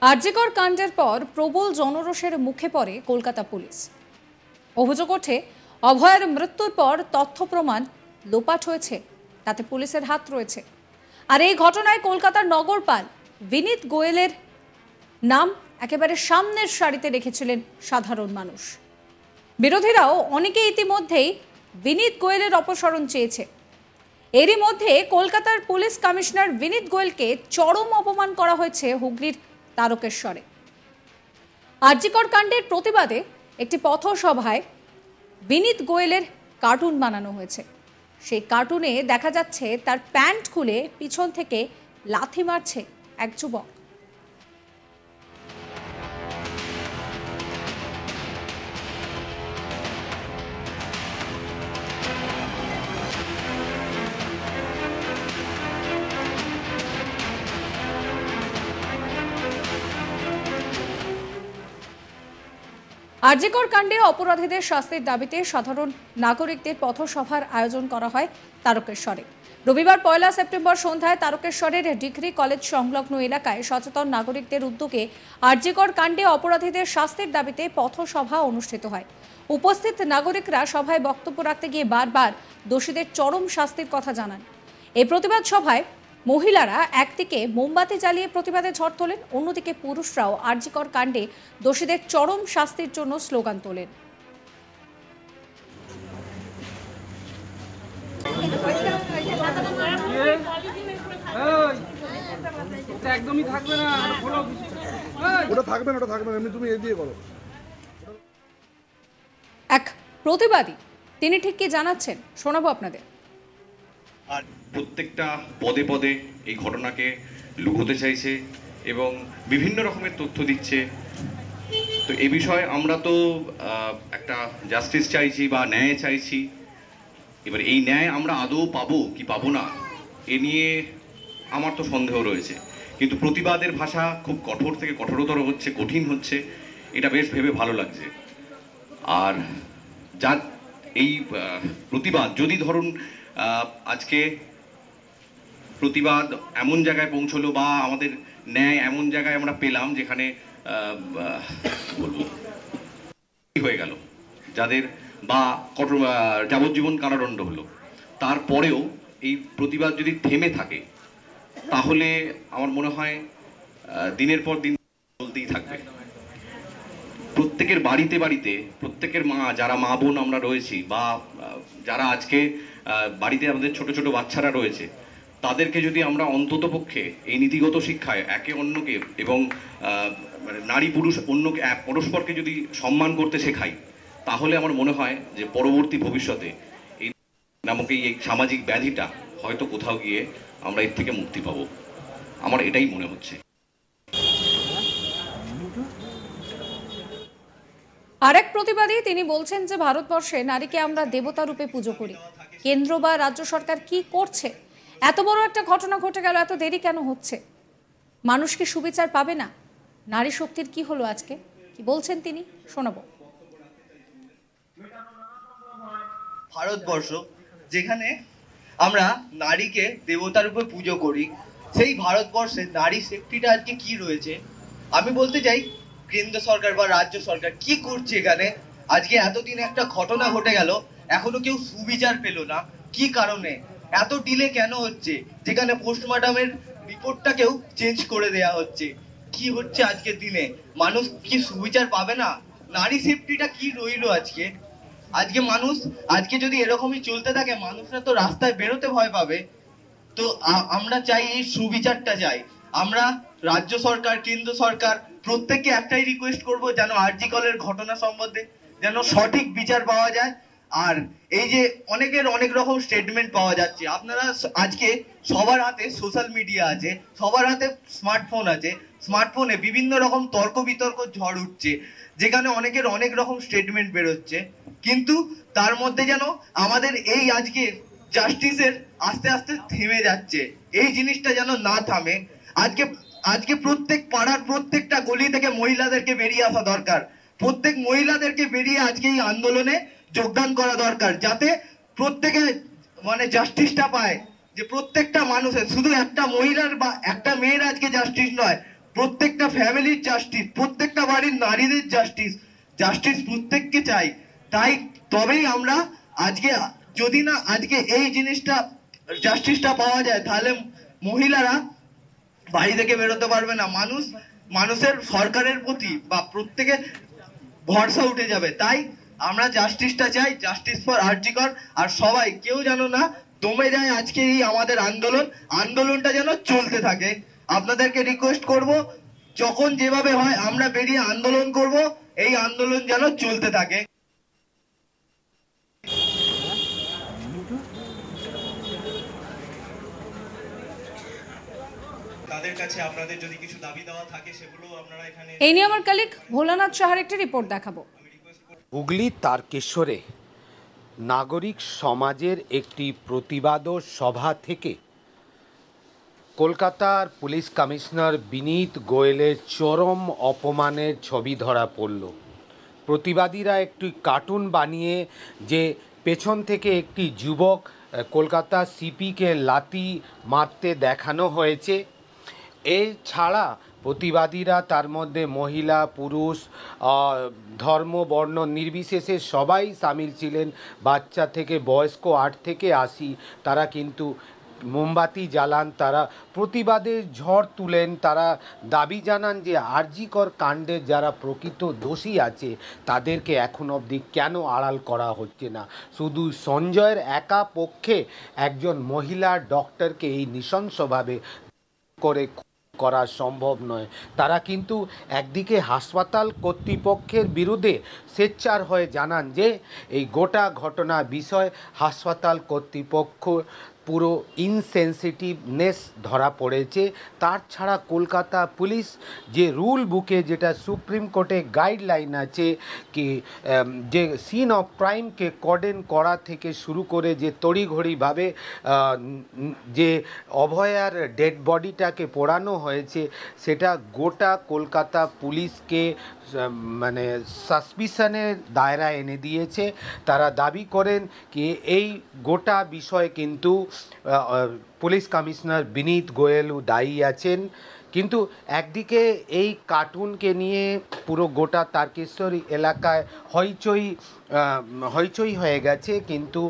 আরজিকর কাণ্ডের পর প্রবল জনরোষের মুখে পড়ে কলকাতা পুলিশ। অভিযোগ ওঠে, অভয়ের মৃত্যুর পর তথ্য প্রমাণ লোপাট হয়েছে, তাতে পুলিশের হাত রয়েছে। আর এই ঘটনায় কলকাতার নগরপাল বিনীত গোয়েলের নাম একেবারে সামনের সারিতে রেখেছিলেন সাধারণ মানুষ। বিরোধীরাও অনেকে ইতিমধ্যেই বিনীত গোয়েলের অপসারণ চেয়েছে। এরই মধ্যে কলকাতার পুলিশ কমিশনার বিনীত গোয়েলকে চরম অপমান করা হয়েছে হুগলির তারকেশ্বরে। আরজিকর কাণ্ডের প্রতিবাদে একটি পথসভায় বিনীত গোয়েলের কার্টুন বানানো হয়েছে। সেই কার্টুনে দেখা যাচ্ছে তার প্যান্ট খুলে পিছন থেকে লাথি মারছে এক যুবক। আরজিকর কাণ্ডে অপরাধীদের শাস্তির দাবিতে সাধারণ নাগরিকদের পথসভার আয়োজন করা হয় তারকেশ্বরে। রবিবার 1 সেপ্টেম্বর সন্ধ্যায় তারকেশ্বরের ডিগ্রি কলেজ সংলগ্ন এলাকায় সচেতন নাগরিকদের উদ্যোগে আরজিকর কাণ্ডে অপরাধীদের শাস্তির দাবিতে পথসভা অনুষ্ঠিত হয়। উপস্থিত নাগরিকরা সভায় বক্তব্য রাখতে গিয়ে বারবার দোষীদের চরম শাস্তির কথা জানান। এই প্রতিবাদ সভায় মহিলারা একদিকে মোমবাতি জ্বালিয়ে প্রতিবাদে ঝড় তোলেন, অন্যদিকে পুরুষরাও আরজিকর কাণ্ডে দোষীদের চরম শাস্তির জন্য স্লোগান তোলেন। এক প্রতিবাদী তিনি ঠিক কি জানাচ্ছেন শোনাবো আপনাদের। আর প্রত্যেকটা পদে পদে এই ঘটনাকে লুকোতে চাইছে এবং বিভিন্ন রকমের তথ্য দিচ্ছে। তো এই বিষয়ে আমরা তো একটা জাস্টিস চাইছি বা ন্যায় চাইছি। এবার এই ন্যায় আমরা আদৌ পাবো কি পাবো না এ নিয়ে আমার তো সন্দেহ রয়েছে, কিন্তু প্রতিবাদের ভাষা খুব কঠোর থেকে কঠোরতর হচ্ছে, কঠিন হচ্ছে, এটা বেশ ভেবে ভালো লাগছে। আর যা এই প্রতিবাদ যদি ধরুন আজকে প্রতিবাদ এমন জায়গায় পৌঁছলো বা আমাদের ন্যায় এমন জায়গায় আমরা পেলাম যেখানে বলবো হয়ে গেল, যাদের বা যাবজ্জীবন কারাদণ্ড হলো, তারপরেও এই প্রতিবাদ যদি থেমে থাকে তাহলে আমার মনে হয় দিনের পর দিন চলতেই থাকবে। প্রত্যেকের বাড়িতে বাড়িতে প্রত্যেকের মা, যারা মা বোন আমরা রয়েছি বা যারা আজকে বাড়িতে আমাদের ছোট ছোট বাচ্চারা রয়েছে, তাদেরকে যদি আমরা অন্ততপক্ষে এই নীতিগত শিক্ষায় একে অন্যকে এবং নারী পুরুষ অন্যকে পরস্পরকে যদি সম্মান করতে শেখাই, তাহলে আমার মনে হয় যে পরবর্তী ভবিষ্যতে এই নামক এই সামাজিক ব্যাধিটা হয়তো কোথাও গিয়ে আমরা এর থেকে মুক্তি পাবো। আমার এটাই মনে হচ্ছে। আরেক প্রতিবাদী তিনি বলছেন যে ভারতবর্ষে নারীকে আমরা দেবতা রূপে পুজো করি। কেন্দ্র বা রাজ্য সরকার কি করছে? এত বড় একটা ঘটনা ঘটে গেল, এত দেরি কেন হচ্ছে? মানুষ কি সুবিচার পাবে না? নারী শক্তির কি হলো আজকে? কি বলছেন তিনি, শোনাবো। ভারতবর্ষ যেখানে আমরা নারীকে দেবতা রূপে পুজো করি, সেই ভারতবর্ষে নারী সেফটিটা আজকে কি রয়েছে? আমি বলতে চাই কেন্দ্র সরকার বা রাজ্য সরকার কি করছে এখানে? আজকে এতদিন একটা ঘটনা ঘটে গেল, এখনো কেউ সুবিচার পেল না। কি কারণে এত ডিলে কেন হচ্ছে? যেখানে পোস্টমর্টমের রিপোর্টটাকেও চেঞ্জ করে দেয়া হচ্ছে। কি হচ্ছে আজকের দিনে? মানুষ কি সুবিচার পাবে না? নারী সেফটিটা কি রইলো আজকে? আজকে মানুষ আজকে যদি এরকমই চলতে থাকে, মানুষরা তো রাস্তায় বেরোতে ভয় পাবে। তো আমরা চাই এই সুবিচারটা চাই। আমরা রাজ্য সরকার, কেন্দ্র সরকার প্রত্যেককে একটাই রিকোয়েস্ট করব, যেন আরজিকরের ঘটনা সম্বন্ধে যেন সঠিক বিচার পাওয়া যায়। আর এই যে অনেকের অনেক রকম স্টেটমেন্ট পাওয়া যাচ্ছে, আপনারা আজকে সবার হাতে সোশ্যাল মিডিয়া আছে, সবার হাতে স্মার্টফোন আছে, স্মার্টফোনে বিভিন্ন রকম তর্ক বিতর্ক ঝড় উঠছে, যেখানে অনেকের অনেক রকম স্টেটমেন্ট বেরোচ্ছে, কিন্তু তার মধ্যে যেন আমাদের এই আজকে জাস্টিসের আস্তে আস্তে থেমে যাচ্ছে। এই জিনিসটা যেন না থামে। আজকে আজকে প্রত্যেক পাড়ার প্রত্যেকটা গলি থেকে মহিলাদেরকে বেরিয়ে আসা দরকার। প্রত্যেক মহিলাদেরকে বেরিয়ে আজকে এই আন্দোলনে যোগদান করা দরকার, যাতে প্রত্যেকে মানে জাস্টিসটা পায়। যে প্রত্যেকটা মানুষের, শুধু একটা মহিলার বা একটা মেয়ের আজকে জাস্টিস নয়, প্রত্যেকটা ফ্যামিলির জাস্টিস, প্রত্যেকটা বাড়ির নারীদের জাস্টিস, জাস্টিস প্রত্যেককে চাই। তাই তবেই আমরা আজকে, যদি না আজকে এই জিনিসটা জাস্টিসটা পাওয়া যায়, তাহলে মহিলারা বাড়ি থেকে বেরোতে পারবে না। মানুষের সরকারের প্রতি বা প্রত্যেকের ভরসা উঠে যাবে। তাই আমরা জাস্টিসটা চাই, জাস্টিস ফর আরজি কর। আর সবাই কেউ যেন না দমে যায় আজকে এই আমাদের আন্দোলনটা যেন চলতে থাকে। আপনাদেরকে রিকোয়েস্ট করব, যখন যেভাবে হয় আমরা বেরিয়ে আন্দোলন করব, এই আন্দোলন যেন চলতে থাকে। তাদের কাছে আপনাদের যদি কিছু দাবি দেওয়া থাকে সেগুলো আপনারা এখানে। এই নিয়ে আমার কালিক ভোলানাথ সাহার একটি রিপোর্ট দেখাবো। হুগলি তারকেশ্বরে নাগরিক সমাজের একটি প্রতিবাদ সভা থেকে কলকাতার পুলিশ কমিশনার বিনীত গোয়েলের চরম অপমানের ছবি ধরা পড়ল। প্রতিবাদীরা একটি কার্টুন বানিয়ে যে পেছন থেকে একটি যুবক কলকাতা সিপিকে লাথি মারতে দেখানো হয়েছে। এছাড়া প্রতিবাদীরা তার মধ্যে মহিলা পুরুষ ধর্ম বর্ণ নির্বিশেষে সবাই সামিল ছিলেন। বাচ্চা থেকে বয়স্ক 8 থেকে 80 তারা কিন্তু মোমবাতি জ্বালান, তারা প্রতিবাদের ঝড় তুলেন। তারা দাবি জানান যে আরজিকর কাণ্ডের যারা প্রকৃত দোষী আছে তাদেরকে এখন অবধি কেন আড়াল করা হচ্ছে না। শুধু সঞ্জয়ের একা পক্ষে একজন মহিলা ডক্টরকে এই নৃশংসভাবে করা সম্ভব নয়। তারা কিন্তু একদিকে হাসপাতাল কর্তৃপক্ষের বিরুদ্ধে সোচ্চার হয়ে জানান যে এই গোটা ঘটনা বিষয় হাসপাতাল কর্তৃপক্ষ পুরো ইনসেনসিটিভনেস ধরা পড়েছে। তার ছাড়া কলকাতা পুলিশ যে রুল বুকে যেটা সুপ্রিম কোর্টে গাইডলাইন আছে কি যে সিন অফ ক্রাইমকে কর্ডেন করা থেকে শুরু করে যে তড়িঘড়িভাবে যে অভয়ার ডেড বডিটাকে পোড়ানো হয়েছে, সেটা গোটা কলকাতা পুলিশকে মানে সাসপিশনের দায়রা এনে দিয়েছে। তারা দাবি করেন কি এই গোটা বিষয় কিন্তু পুলিশ কমিশনার বিনীত গোয়েলও দায়ী আছেন। কিন্তু একদিকে এই কার্টুনকে নিয়ে পুরো গোটা তারকেশ্বরী এলাকায় হইচই হয়ে গেছে। কিন্তু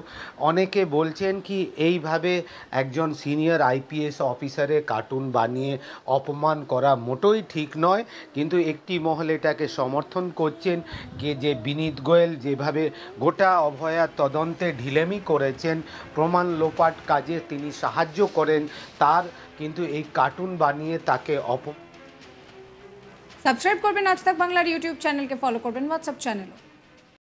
অনেকে বলছেন কি এইভাবে একজন সিনিয়র আইপিএস অফিসারের কার্টুন বানিয়ে অপমান করা মোটেই ঠিক নয়। কিন্তু একটি মহল এটাকে সমর্থন করছেন কি যে বিনীত গোয়েল যেভাবে গোটা অভয়ার তদন্তে ঢিলেমি করেছেন, প্রমাণ লোপাট কাজে তিনি সাহায্য করেন, তার কিন্তু এই কার্টুন বানিয়ে তাকে সাবস্ক্রাইব করবেন আজ তাক বাংলার ইউটিউব চ্যানেলকে, ফলো করবেন হোয়াটসঅ্যাপ চ্যানেলও।